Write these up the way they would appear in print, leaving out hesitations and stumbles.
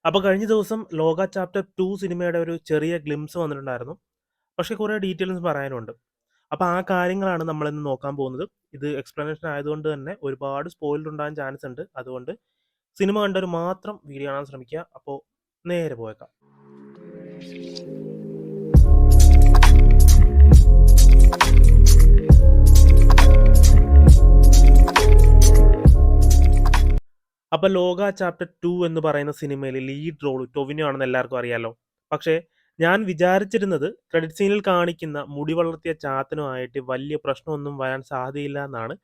അപ്പോൾ കഴിഞ്ഞ ദിവസം ലോക ചാപ്റ്റർ 2 സിനിമയുടെ ഒരു ചെറിയ ഗ്ലിംസ് വന്നിട്ടുണ്ടായിരുന്നു. പക്ഷേ കുറേ ഡീറ്റെയിൽസ് പറയാനുണ്ട്. അപ്പോൾ ആ കാര്യങ്ങളാണ് നമ്മളിന്ന് നോക്കാൻ പോകുന്നത്. ഇത് എക്സ്പ്ലനേഷൻ ആയതുകൊണ്ട് തന്നെ ഒരുപാട് സ്പോയിലർ ഉണ്ടാകാൻ ചാൻസ് ഉണ്ട്. അതുകൊണ്ട് സിനിമ കണ്ടവർ മാത്രം വീഡിയോ കാണാൻ ശ്രമിക്കുക. അപ്പോൾ നേരെ പോയേക്കാം. അപ്പോൾ ലോക ചാപ്റ്റർ 2 എന്ന് പറയുന്ന സിനിമയിൽ ലീഡ് റോൾ ടൊവിനോ ആണെന്ന് എല്ലാവർക്കും അറിയാലോ. പക്ഷേ ഞാൻ വിചാരിച്ചിരുന്നത് ക്രെഡിറ്റ് സീനിൽ കാണിക്കുന്ന മുടി വളർത്തിയ ചാത്തനുമായിട്ട് വലിയ പ്രശ്നമൊന്നും വരാൻ സാധ്യതയില്ല എന്നാണ്.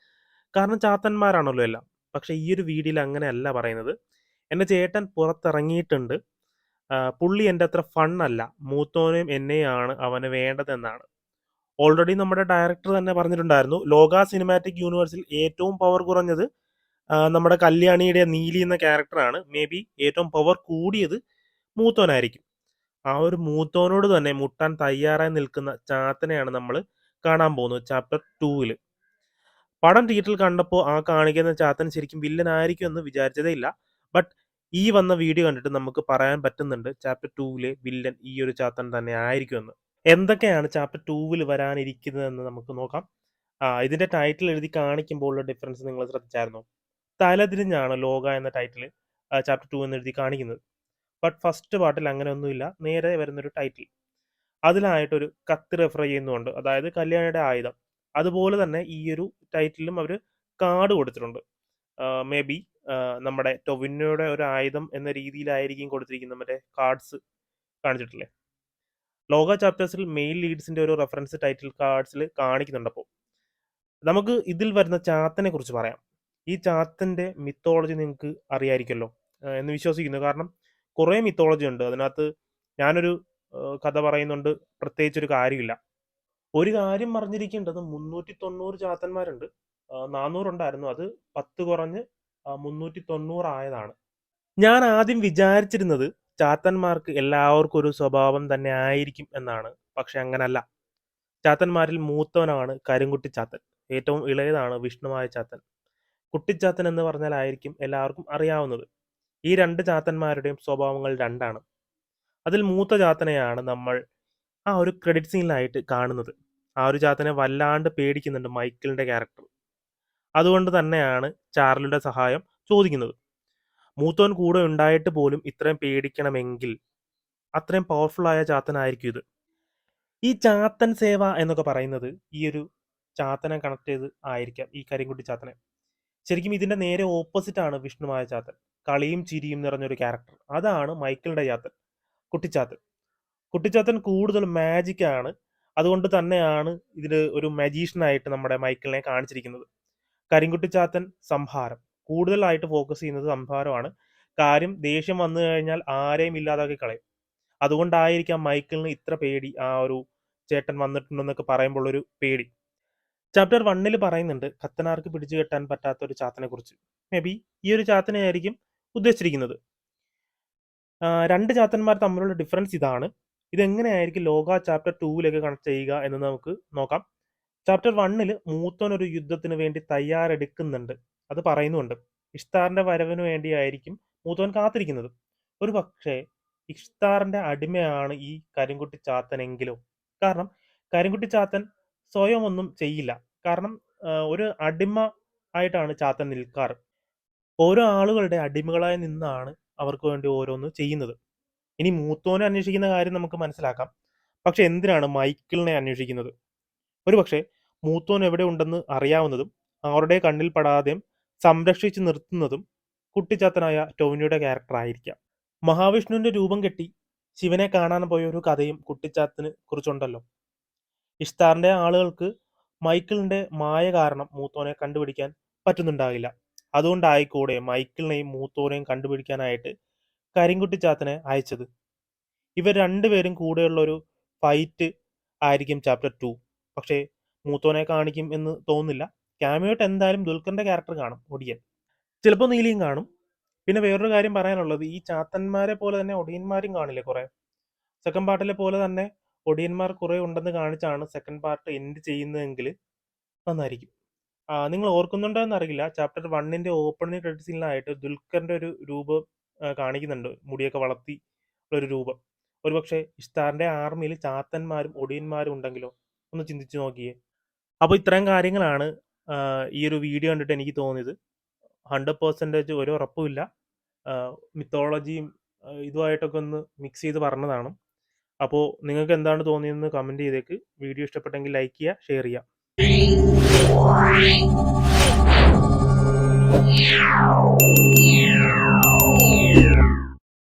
കാരണം ചാത്തന്മാരാണല്ലോ എല്ലാം. പക്ഷേ ഈ ഒരു വീഡിയോയിൽ അങ്ങനെയല്ല പറയുന്നത്. എൻ്റെ ചേട്ടൻ പുറത്തിറങ്ങിയിട്ടുണ്ട്. പുള്ളി എൻ്റെ അത്ര ഫൺ അല്ല. മൂത്തോനെയും എന്നെയാണ് അവന് വേണ്ടതെന്നാണ്. ഓൾറെഡി നമ്മുടെ ഡയറക്ടർ തന്നെ പറഞ്ഞിട്ടുണ്ടായിരുന്നു. ലോക സിനിമാറ്റിക് യൂണിവേഴ്സിൽ ഏറ്റവും പവർ കുറഞ്ഞത് നമ്മുടെ കല്യാണിയുടെ നീലി എന്ന ക്യാരക്ടറാണ്. മേ ബി ഏറ്റവും പവർ കൂടിയത് മൂത്തോനായിരിക്കും. ആ ഒരു മൂത്തോനോട് തന്നെ മുട്ടാൻ തയ്യാറായി നിൽക്കുന്ന ചാത്തനെയാണ് നമ്മൾ കാണാൻ പോകുന്നത് ചാപ്റ്റർ 2-ൽ. പടം തിയേറ്ററിൽ കണ്ടപ്പോൾ ആ കാണിക്കുന്ന ചാത്തൻ ശരിക്കും വില്ലനായിരിക്കും എന്ന് വിചാരിച്ചതേ ഇല്ല. ബട്ട് ഈ വന്ന വീഡിയോ കണ്ടിട്ട് നമുക്ക് പറയാൻ പറ്റുന്നുണ്ട് ചാപ്റ്റർ 2-ലെ വില്ലൻ ഈ ഒരു ചാത്തൻ തന്നെ ആയിരിക്കുമെന്ന്. എന്തൊക്കെയാണ് ചാപ്റ്റർ 2-ൽ വരാനിരിക്കുന്നതെന്ന് നമുക്ക് നോക്കാം. ഇതിന്റെ ടൈറ്റിൽ എഴുതി കാണിക്കുമ്പോൾ ഉള്ള ഡിഫറൻസ് നിങ്ങൾ ശ്രദ്ധിച്ചായിരുന്നോ? തലതിരിഞ്ഞാണ് ലോക എന്ന ടൈറ്റിൽ ചാപ്റ്റർ 2 എന്ന് എഴുതി കാണിക്കുന്നത്. ബട്ട് ഫസ്റ്റ് പാർട്ടിൽ അങ്ങനെയൊന്നുമില്ല. നേരെ വരുന്നൊരു ടൈറ്റിൽ. അതിലായിട്ടൊരു കത്ത് റെഫർ ചെയ്യുന്നുണ്ട്. അതായത് കല്യാണിയുടെ ആയുധം. അതുപോലെ തന്നെ ഈ ഒരു ടൈറ്റിലും അവർ കാർഡ് കൊടുത്തിട്ടുണ്ട്. മേ ബി നമ്മുടെ ടൊവിനോയുടെ ഒരു ആയുധം എന്ന രീതിയിലായിരിക്കും കൊടുത്തിരിക്കുന്നത്. മറ്റേ കാർഡ്സ് കാണിച്ചിട്ടില്ലേ? ലോക ചാപ്റ്റേഴ്സിൽ മെയിൽ ലീഡ്സിന്റെ ഒരു റെഫറൻസ് ടൈറ്റിൽ കാർഡ്സിൽ കാണിക്കുന്നുണ്ട്. അപ്പോൾ നമുക്ക് ഇതിൽ വരുന്ന ചാത്തനെ കുറിച്ച് പറയാം. ഈ ചാത്തന്റെ മിത്തോളജി നിങ്ങൾക്ക് അറിയായിരിക്കുമല്ലോ എന്ന് വിശ്വസിക്കുന്നു. കാരണം കുറേ മിത്തോളജി ഉണ്ട്. അതിനകത്ത് ഞാനൊരു കഥ പറയുന്നുണ്ട്. പ്രത്യേകിച്ചൊരു കാര്യമില്ല. ഒരു കാര്യം അറിഞ്ഞിരിക്കേണ്ടത് 390 ചാത്തന്മാരുണ്ട്. 400 ഉണ്ടായിരുന്നു. അത് 10 കുറഞ്ഞ് 390 ആയതാണ്. ഞാൻ ആദ്യം വിചാരിച്ചിരുന്നത് ചാത്തന്മാർക്ക് എല്ലാവർക്കും ഒരു സ്വഭാവം തന്നെ ആയിരിക്കും എന്നാണ്. പക്ഷെ അങ്ങനല്ല. ചാത്തന്മാരിൽ മൂത്തവനാണ് കരിങ്കുട്ടി ചാത്തൻ. ഏറ്റവും ഇളയതാണ് വിഷ്ണുവായ ചാത്തൻ. കുട്ടിച്ചാത്തൻ എന്ന് പറഞ്ഞാലായിരിക്കും എല്ലാവർക്കും അറിയാവുന്നത്. ഈ 2 ചാത്തന്മാരുടെയും സ്വഭാവങ്ങൾ രണ്ടാണ്. അതിൽ മൂത്ത ചാത്തനെയാണ് നമ്മൾ ആ ഒരു ക്രെഡിറ്റ് സീനിലായിട്ട് കാണുന്നത്. ആ ഒരു ചാത്തനെ വല്ലാണ്ട് പേടിക്കുന്നുണ്ട് മൈക്കിളിന്റെ ക്യാരക്ടർ. അതുകൊണ്ട് തന്നെയാണ് ചാർലിയുടെ സഹായം ചോദിക്കുന്നത്. മൂത്തോൻ കൂടെ ഉണ്ടായിട്ട് പോലും ഇത്രയും പേടിക്കണമെങ്കിൽ അത്രയും പവർഫുൾ ആയ ചാത്തനായിരിക്കും ഇത്. ഈ ചാത്തൻ സേവ എന്നൊക്കെ പറയുന്നത് ഈ ഒരു ചാത്തനെ കണക്ട് ചെയ്ത് ആയിരിക്കാം ഈ കരിങ്കുട്ടി ചാത്തനെ. ശരിക്കും ഇതിന്റെ നേരെ ഓപ്പോസിറ്റ് ആണ് വിഷ്ണുമായ ചാത്തൻ. കളിയും ചിരിയും നിറഞ്ഞൊരു ക്യാരക്ടർ. അതാണ് മൈക്കിളിന്റെ ചാത്തൻ, കുട്ടിച്ചാത്തൻ. കുട്ടിച്ചാത്തൻ കൂടുതൽ മാജിക് ആണ്. അതുകൊണ്ട് തന്നെയാണ് ഇതിൽ ഒരു മജീഷ്യനായിട്ട് നമ്മുടെ മൈക്കിളിനെ കാണിച്ചിരിക്കുന്നത്. കരിങ്കുട്ടിച്ചാത്തൻ സംഹാരം. കൂടുതലായിട്ട് ഫോക്കസ് ചെയ്യുന്നത് സംഹാരമാണ്. കാര്യം ദേഷ്യം വന്നു കഴിഞ്ഞാൽ ആരെയും ഇല്ലാതാക്കി കളയും. അതുകൊണ്ടായിരിക്കാം മൈക്കിളിന് ഇത്ര പേടി. ആ ഒരു ചേട്ടൻ വന്നിട്ടുണ്ടെന്നൊക്കെ പറയുമ്പോൾ ഒരു പേടി. ചാപ്റ്റർ 1-ൽ പറയുന്നുണ്ട് കത്തനാർക്ക് പിടിച്ചു കെട്ടാൻ പറ്റാത്ത ഒരു ചാത്തനെ കുറിച്ച്. മേ ബി ഈ ഒരു ചാത്തനെ ആയിരിക്കും ഉദ്ദേശിച്ചിരിക്കുന്നത്. 2 ചാത്തന്മാർ തമ്മിലുള്ള ഡിഫറൻസ് ഇതാണ്. ഇതെങ്ങനെയായിരിക്കും ലോക ചാപ്റ്റർ 2-ലേക്ക് കണക്ട് ചെയ്യുക എന്ന് നമുക്ക് നോക്കാം. ചാപ്റ്റർ 1-ൽ മൂത്തോൻ ഒരു യുദ്ധത്തിന് വേണ്ടി തയ്യാറെടുക്കുന്നുണ്ട്. അത് പറയുന്നുണ്ട്. ഇഷ്താറിന്റെ വരവിന് വേണ്ടിയായിരിക്കും മൂത്തോൻ കാത്തിരിക്കുന്നത്. ഒരു പക്ഷേ ഇഷ്താറിന്റെ അടിമയാണ് ഈ കരിങ്കുട്ടി ചാത്തനെങ്കിലോ? കാരണം കരിങ്കുട്ടി ചാത്തൻ സ്വയം ഒന്നും ചെയ്യില്ല. കാരണം ഒരു അടിമ ആയിട്ടാണ് ചാത്തൻ നിൽക്കാറ്. ഓരോ ആളുകളുടെ അടിമകളായി നിന്നാണ് അവർക്ക് വേണ്ടി ഓരോന്ന് ചെയ്യുന്നത്. ഇനി മൂത്തോനെ അന്വേഷിക്കുന്ന കാര്യം നമുക്ക് മനസ്സിലാക്കാം. പക്ഷെ എന്തിനാണ് മൈക്കിളിനെ അന്വേഷിക്കുന്നത്? ഒരുപക്ഷെ മൂത്തോൻ എവിടെ ഉണ്ടെന്ന് അറിയാവുന്നതും അവരുടെ കണ്ണിൽ പെടാതെയും സംരക്ഷിച്ച് നിർത്തുന്നതും കുട്ടിച്ചാത്തനായ ടോവിനോയുടെ ക്യാരക്ടർ ആയിരിക്കാം. മഹാവിഷ്ണുവിന്റെ രൂപം കെട്ടി ശിവനെ കാണാൻ പോയ ഒരു കഥയും കുട്ടിച്ചാത്തന് കുറിച്ചുണ്ടല്ലോ. ഇഷ്താറിന്റെ ആളുകൾക്ക് മൈക്കിളിന്റെ മായ കാരണം മൂത്തോനെ കണ്ടുപിടിക്കാൻ പറ്റുന്നുണ്ടാകില്ല. അതുകൊണ്ടായിക്കൂടെ മൈക്കിളിനെയും മൂത്തോനെയും കണ്ടുപിടിക്കാനായിട്ട് കരിങ്കുട്ടി ചാത്തനെ അയച്ചത്. ഇവർ രണ്ടുപേരും കൂടെയുള്ള ഒരു ഫൈറ്റ് ആയിരിക്കും ചാപ്റ്റർ 2. പക്ഷേ മൂത്തോനെ കാണിക്കും എന്ന് തോന്നുന്നില്ല. ക്യാമിയോട്ട് എന്തായാലും ദുൽഖറിന്റെ ക്യാരക്ടർ കാണും, ഒടിയൻ. ചിലപ്പോൾ നീലിയും കാണും. പിന്നെ വേറൊരു കാര്യം പറയാനുള്ളത്, ഈ ചാത്തന്മാരെ പോലെ തന്നെ ഒടിയന്മാരും കാണില്ലേ കുറെ. സെക്കൻഡ് പാർട്ടിലെ പോലെ തന്നെ ഒടിയന്മാർ കുറെ ഉണ്ടെന്ന് കാണിച്ചാണ് സെക്കൻഡ് പാർട്ട് എൻഡ് ചെയ്യുന്നതെങ്കിൽ നന്നായിരിക്കും. നിങ്ങൾ ഓർക്കുന്നുണ്ടോ എന്നറിയില്ല, ചാപ്റ്റർ 1-ന്റെ ഓപ്പണിംഗ് ക്രെഡിറ്റ് സീനിലായിട്ട് ദുൽഖറിന്റെ ഒരു രൂപം കാണിക്കുന്നുണ്ട്. മുടിയൊക്കെ വളർത്തി ഉള്ളൊരു രൂപം. ഒരുപക്ഷെ ഇഷ്താറിന്റെ ആർമിയിൽ ചാത്തന്മാരും ഒടിയന്മാരും ഉണ്ടെങ്കിലോ? ഒന്ന് ചിന്തിച്ചു നോക്കിയേ. അപ്പോൾ ഇത്രയും കാര്യങ്ങളാണ് ഈ ഒരു വീഡിയോ കണ്ടിട്ട് എനിക്ക് തോന്നിയത്. 100% ഒരു ഉറപ്പുമില്ല. മിത്തോളജിയും ഇതുമായിട്ടൊക്കെ ഒന്ന് മിക്സ് ചെയ്ത് പറഞ്ഞതാണ്. അപ്പോൾ നിങ്ങൾക്ക് എന്താണ് തോന്നിയതെന്ന് കമൻറ്റ് ചെയ്തേക്ക്. വീഡിയോ ഇഷ്ടപ്പെട്ടെങ്കിൽ ലൈക്ക് ചെയ്യുക, ഷെയർ ചെയ്യുക.